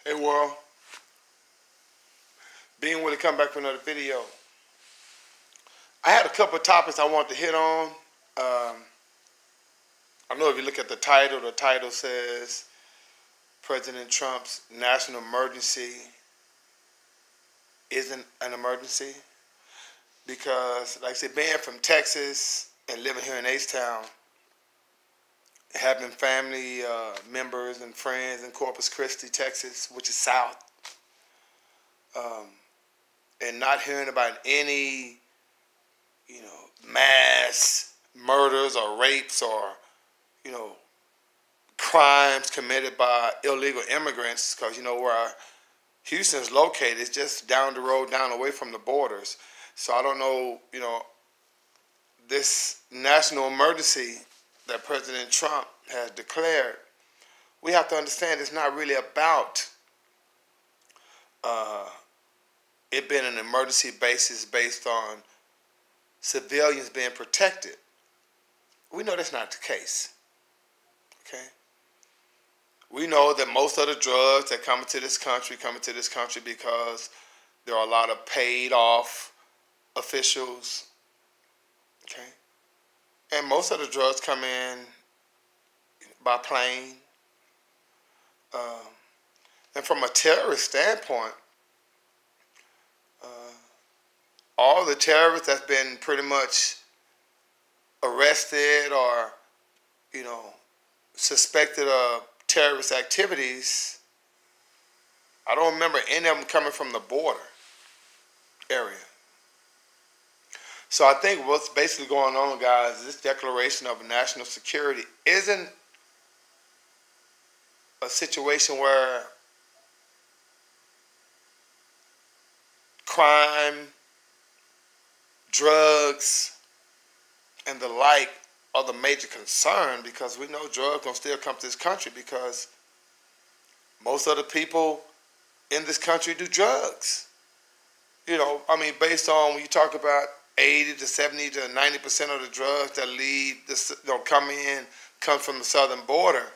Hey world, being willing to come back for another video. I had a couple of topics I wanted to hit on. I know if you look at the title says President Trump's national emergency isn't an emergency. Because, like I said, being from Texas and living here in H-Town, having family members and friends in Corpus Christi, Texas, which is south, and not hearing about any, mass murders or rapes or, crimes committed by illegal immigrants, because where Houston's located, it's just down the road, down away from the borders. So I don't know, this national emergency that President Trump has declared, we have to understand it's not really about it being an emergency basis based on civilians being protected. We know that's not the case. Okay? We know that most of the drugs that come into this country because there are a lot of paid off officials. Okay? And most of the drugs come in by plane. And from a terrorist standpoint, all the terrorists that's been pretty much arrested or, suspected of terrorist activities, I don't remember any of them coming from the border area. So I think what's basically going on, guys, is this declaration of national security isn't a situation where crime, drugs, and the like are the major concern, because we know drugs gonna still come to this country because most of the people in this country do drugs. Based on when you talk about 80 to 70 to 90% of the drugs that come from the southern border.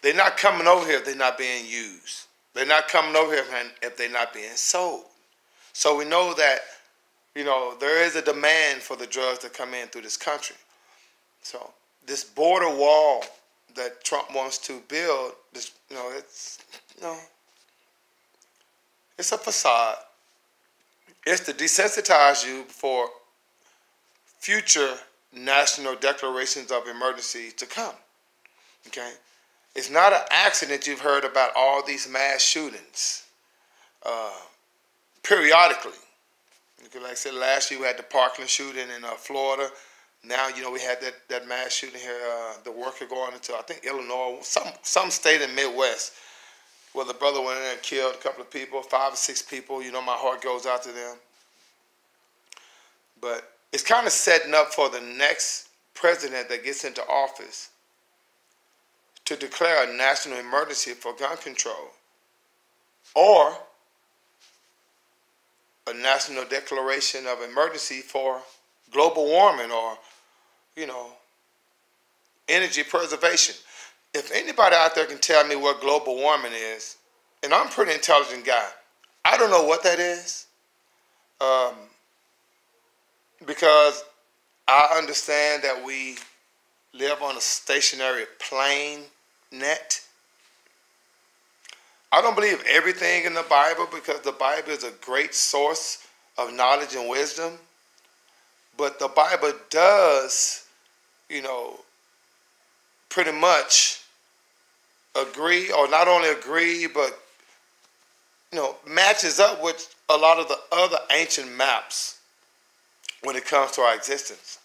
They're not coming over here if they're not being used. They're not coming over here if they're not being sold. So we know that, there is a demand for the drugs that come in through this country. So this border wall that Trump wants to build, it's a facade. It's to desensitize you for future national declarations of emergency to come. Okay? It's not an accident you've heard about all these mass shootings periodically. Like I said, last year we had the Parkland shooting in Florida. Now, we had that mass shooting here, the worker going into, I think, Illinois, some state in Midwest, where the brother went in and killed a couple of people, 5 or 6 people. My heart goes out to them. But it's kind of setting up for the next president that gets into office to declare a national emergency for gun control, or a national declaration of emergency for global warming or, energy preservation. If anybody out there can tell me what global warming is, and I'm a pretty intelligent guy, I don't know what that is, because I understand that we live on a stationary plane net. I don't believe everything in the Bible, because the Bible is a great source of knowledge and wisdom. But the Bible does, pretty much agree, or not only agree, but, matches up with a lot of the other ancient maps when it comes to our existence.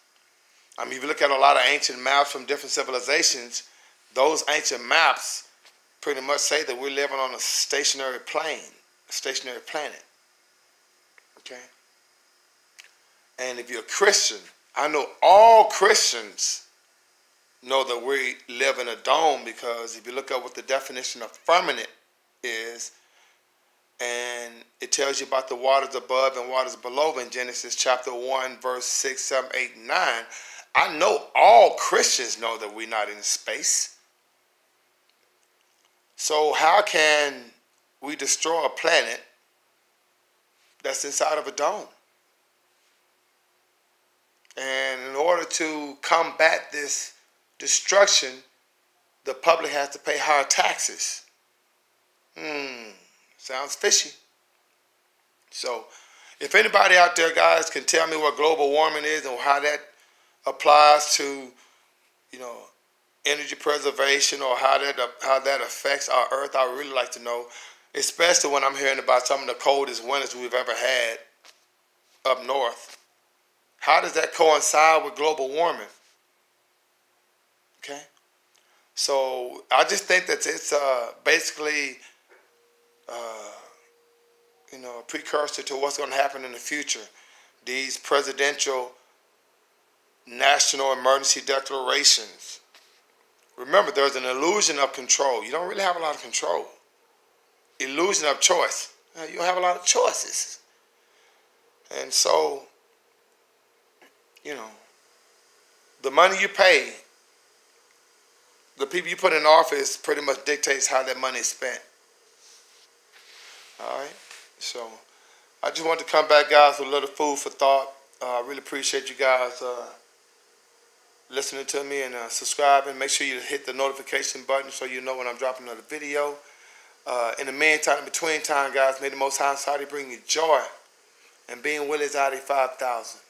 If you look at a lot of ancient maps from different civilizations, those ancient maps pretty much say that we're living on a stationary plane, a stationary planet. Okay? And if you're a Christian, I know all Christians know that we live in a dome, because if you look up what the definition of firmament is, and it tells you about the waters above and waters below in Genesis chapter 1, verse 6, 7, 8, and 9, I know all Christians know that we're not in space. So how can we destroy a planet that's inside of a dome? And in order to combat this destruction, the public has to pay higher taxes. Sounds fishy. So if anybody out there, guys, can tell me what global warming is and how that applies to, energy preservation, or how that affects our Earth, I would really like to know, especially when I'm hearing about some of the coldest winters we've ever had up north. How does that coincide with global warming? Okay? So I just think that it's basically a precursor to what's going to happen in the future. These presidential national emergency declarations. Remember, there's an illusion of control. You don't really have a lot of control. Illusion of choice. You don't have a lot of choices. And so, the money you pay, the people you put in office pretty much dictates how that money is spent. All right? So, I just want to come back, guys, with a little food for thought. I really appreciate you guys listening to me and subscribing. Make sure you hit the notification button so you know when I'm dropping another video. In the meantime, in between time, guys, may the Most High Society bring you joy. And being Willie Zadi 5000.